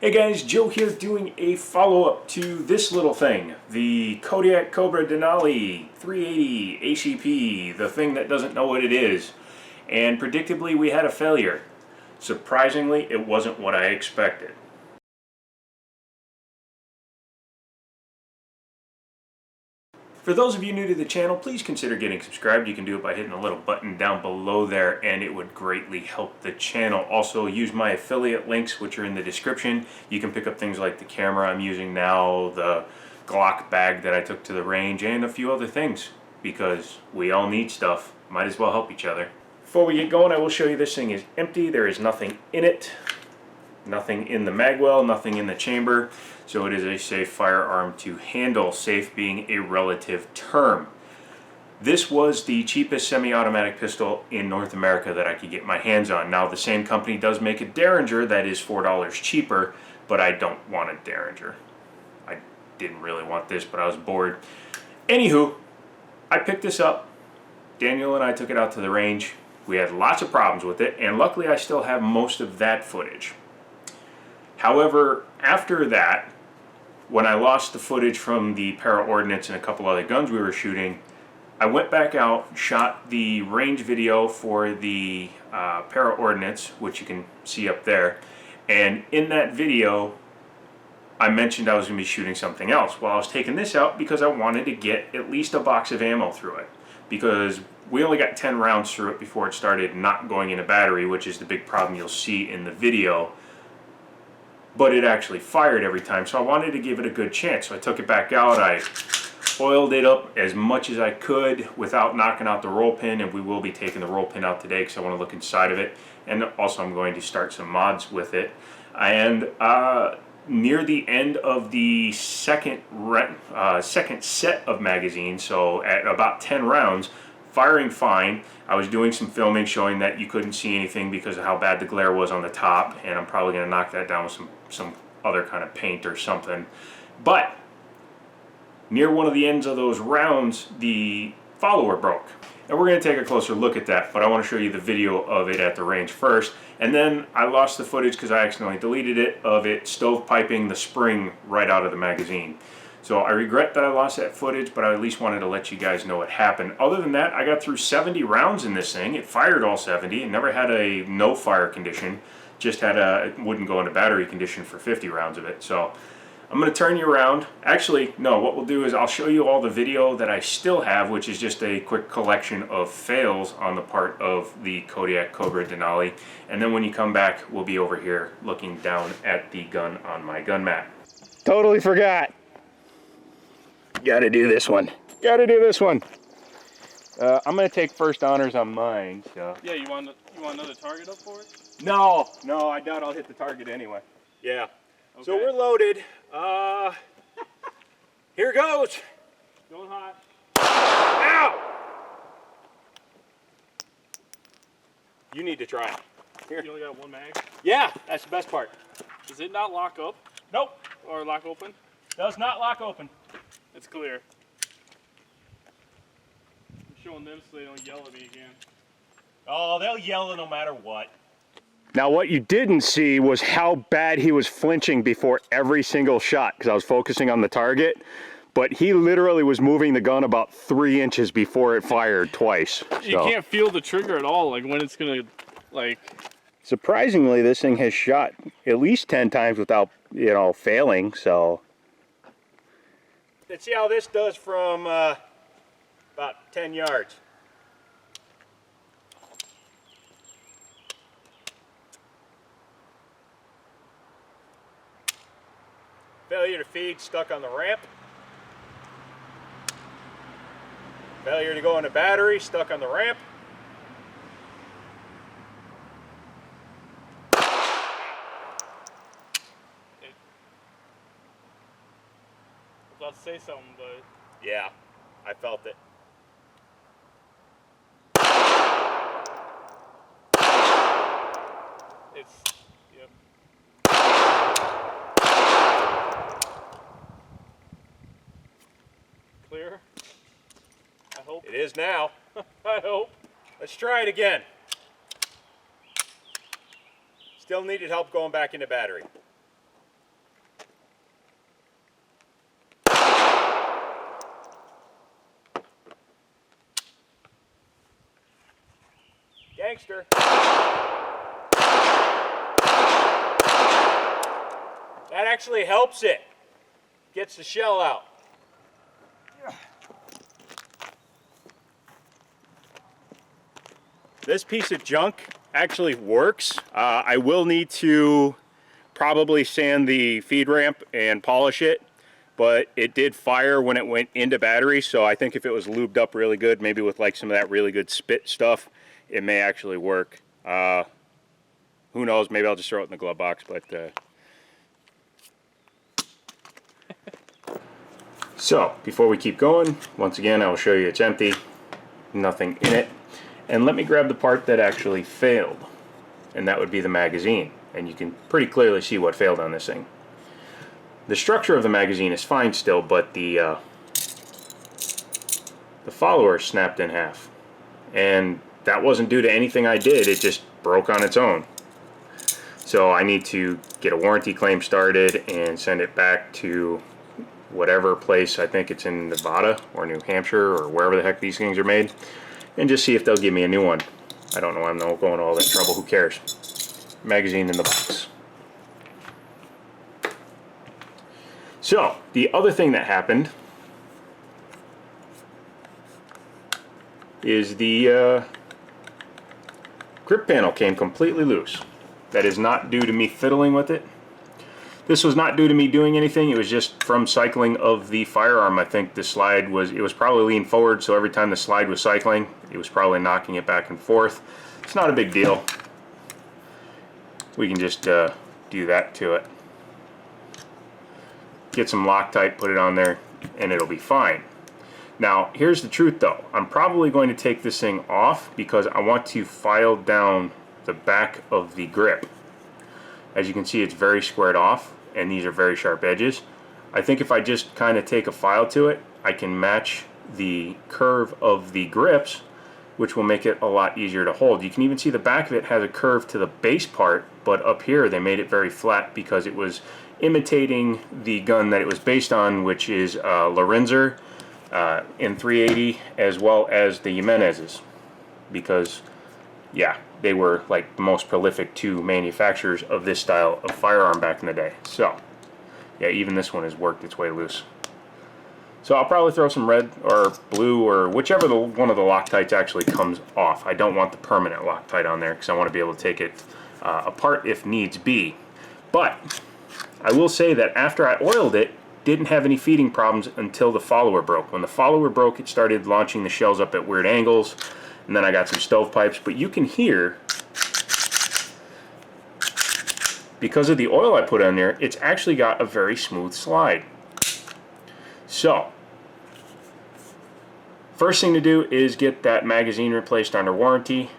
Hey guys, Joe here doing a follow-up to this little thing, the Kodiak Cobra Denali 380 ACP, the thing that doesn't know what it is. And predictably we had a failure. Surprisingly, it wasn't what I expected. For those of you new to the channel, please consider getting subscribed. You can do it by hitting the little button down below there, and it would greatly help the channel. Also, use my affiliate links, which are in the description. You can pick up things like the camera I'm using now, the Glock bag that I took to the range, and a few other things, because we all need stuff. Might as well help each other. Before we get going, I will show you this thing is empty. There is nothing in it. Nothing in the magwell, nothing in the chamber, so it is a safe firearm to handle, safe being a relative term. This was the cheapest semi-automatic pistol in North America that I could get my hands on. Now the same company does make a Derringer that is $4 cheaper, but I don't want a Derringer. I didn't really want this, but I was bored. Anywho, I picked this up. Daniel and I took it out to the range. We had lots of problems with it, and luckily I still have most of that footage. However, after that, when I lost the footage from the Para-Ordnance and a couple other guns we were shooting, I went back out, shot the range video for the Para-Ordnance, which you can see up there, and in that video, I mentioned I was going to be shooting something else. Well, I was taking this out because I wanted to get at least a box of ammo through it, because we only got 10 rounds through it before it started not going in a battery, which is the big problem you'll see in the video. But it actually fired every time, so I wanted to give it a good chance. So I took it back out, I oiled it up as much as I could without knocking out the roll pin, and we will be taking the roll pin out today because I want to look inside of it. And also I'm going to start some mods with it. And near the end of the second set of magazines, so at about 10 rounds, firing fine. I was doing some filming showing that you couldn't see anything because of how bad the glare was on the top, and I'm probably going to knock that down with some other kind of paint or something. But near one of the ends of those rounds, the follower broke. And we're going to take a closer look at that, but I want to show you the video of it at the range first. And then I lost the footage because I accidentally deleted it, of it stovepiping the spring right out of the magazine. So I regret that I lost that footage, but I at least wanted to let you guys know what happened. Other than that, I got through 70 rounds in this thing. It fired all 70. It never had a no fire condition. Just had it wouldn't go into battery condition for 50 rounds of it. So I'm going to turn you around. Actually, no, what we'll do is I'll show you all the video that I still have, which is just a quick collection of fails on the part of the Kodiak Cobra Denali. And then when you come back, we'll be over here looking down at the gun on my gun mat. Totally forgot. Gotta do this one. Gotta do this one. I'm gonna take first honors on mine. So. Yeah, you want another target up for it? No, I doubt I'll hit the target anyway. Yeah. Okay. So we're loaded. Here goes. Going hot. Ow! You need to try it. Here. You only got one mag? Yeah, that's the best part. Does it not lock up Nope. or lock open? Does not lock open. It's clear. I'm showing them so they don't yell at me again. Oh, they'll yell no matter what. Now what you didn't see was how bad he was flinching before every single shot, because I was focusing on the target, but he literally was moving the gun about 3 inches before it fired twice. You can't feel the trigger at all, like when it's gonna, like... Surprisingly, this thing has shot at least 10 times without, failing, so... Let's see how this does from about 10 yards. Failure to feed, stuck on the ramp. Failure to go into battery, stuck on the ramp. I was about to say something, but... Yeah, I felt it. It's... Yep. Clear? I hope. It is now. I hope. Let's try it again. Still needed help going back into battery. youngster. That actually helps it. Gets the shell out. This piece of junk actually works. I will need to probably sand the feed ramp and polish it, but it did fire when it went into battery, so I think if it was lubed up really good, maybe with like some of that really good spit stuff, it may actually work. Who knows, maybe I'll just throw it in the glove box, but so before we keep going, once again I will show you it's empty, nothing in it. And let me grab the part that actually failed, and that would be the magazine. And you can pretty clearly see what failed on this thing. The structure of the magazine is fine still, but the follower snapped in half. And that wasn't due to anything I did, it just broke on its own. So I need to get a warranty claim started and send it back to whatever place, I think it's in Nevada or New Hampshire or wherever the heck these things are made, and just see if they'll give me a new one. I don't know, I'm not going to all that trouble, who cares? Magazine in the box. So, the other thing that happened is the grip panel came completely loose. That is not due to me fiddling with it. This was not due to me doing anything, it was just from cycling of the firearm. I think the slide was, it was probably leaned forward, so every time the slide was cycling, it was probably knocking it back and forth. It's not a big deal. We can just do that to it. Get some Loctite, put it on there, and it'll be fine. Now, here's the truth though. I'm probably going to take this thing off because I want to file down the back of the grip. As you can see, it's very squared off, and these are very sharp edges. I think if I just kind of take a file to it, I can match the curve of the grips, which will make it a lot easier to hold. You can even see the back of it has a curve to the base part, but up here they made it very flat because it was imitating the gun that it was based on, which is Lorenzer in 380, as well as the Jimenez's, because yeah, they were like the most prolific two manufacturers of this style of firearm back in the day. So yeah, even this one has worked its way loose. So I'll probably throw some red or blue or whichever one of the Loctites actually comes off. I don't want the permanent Loctite on there because I want to be able to take it apart if needs be. But I will say that after I oiled it, didn't have any feeding problems until the follower broke. When the follower broke, it started launching the shells up at weird angles, and then I got some stovepipes. But you can hear, because of the oil I put on there, it's actually got a very smooth slide. So, first thing to do is get that magazine replaced under warranty.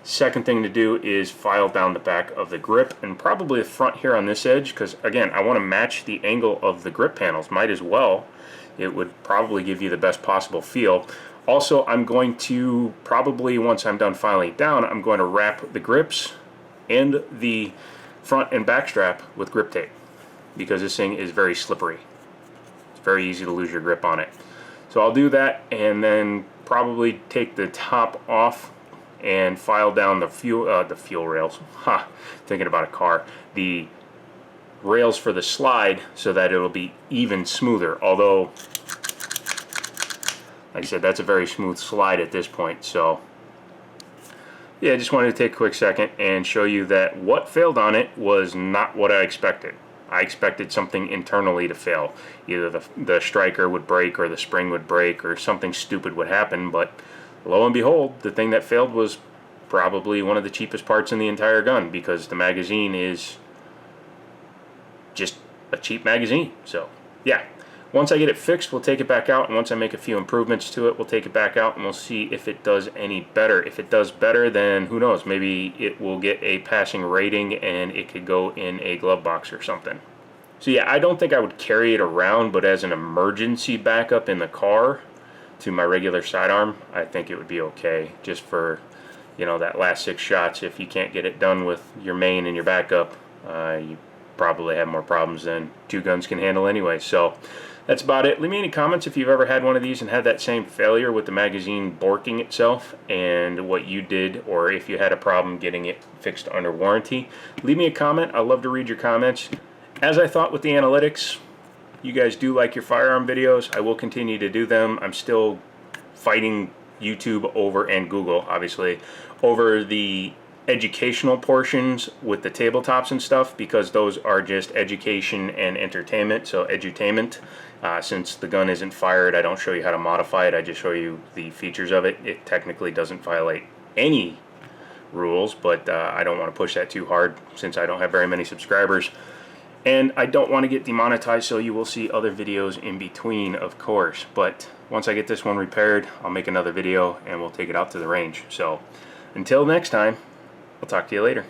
Second thing to do is file down the back of the grip, and probably the front here on this edge, because again, I want to match the angle of the grip panels. Might as well. It would probably give you the best possible feel. Also, I'm going to probably, once I'm done filing it down, I'm going to wrap the grips and the front and back strap with grip tape, because this thing is very slippery. It's very easy to lose your grip on it. So I'll do that, and then probably take the top off and file down the fuel rails. Ha! Thinking about a car. The rails for the slide so that it'll be even smoother. Although, like I said, that's a very smooth slide at this point. So yeah, I just wanted to take a quick second and show you that what failed on it was not what I expected. I expected something internally to fail. Either the striker would break or the spring would break or something stupid would happen, but lo and behold, the thing that failed was probably one of the cheapest parts in the entire gun, because the magazine is just a cheap magazine. So yeah, once I get it fixed, we'll take it back out, and once I make a few improvements to it, we'll take it back out and we'll see if it does any better. If it does better, then who knows, maybe it will get a passing rating and it could go in a glove box or something. So yeah, I don't think I would carry it around, but as an emergency backup in the car to my regular sidearm, I think it would be okay, just for, you know, that last 6 shots. If you can't get it done with your main and your backup, you probably have more problems than 2 guns can handle anyway. So that's about it. Leave me any comments if you've ever had one of these and had that same failure with the magazine borking itself, and what you did, or if you had a problem getting it fixed under warranty. Leave me a comment. I love to read your comments. As I thought with the analytics, you guys do like your firearm videos. I will continue to do them. I'm still fighting YouTube over, and Google obviously, over the educational portions with the tabletops and stuff, because those are just education and entertainment. So edutainment. Since the gun isn't fired, I don't show you how to modify it. I just show you the features of it. It technically doesn't violate any rules, but I don't want to push that too hard since I don't have very many subscribers. And I don't want to get demonetized, so you will see other videos in between, of course. But once I get this one repaired, I'll make another video and we'll take it out to the range. So until next time, I'll talk to you later.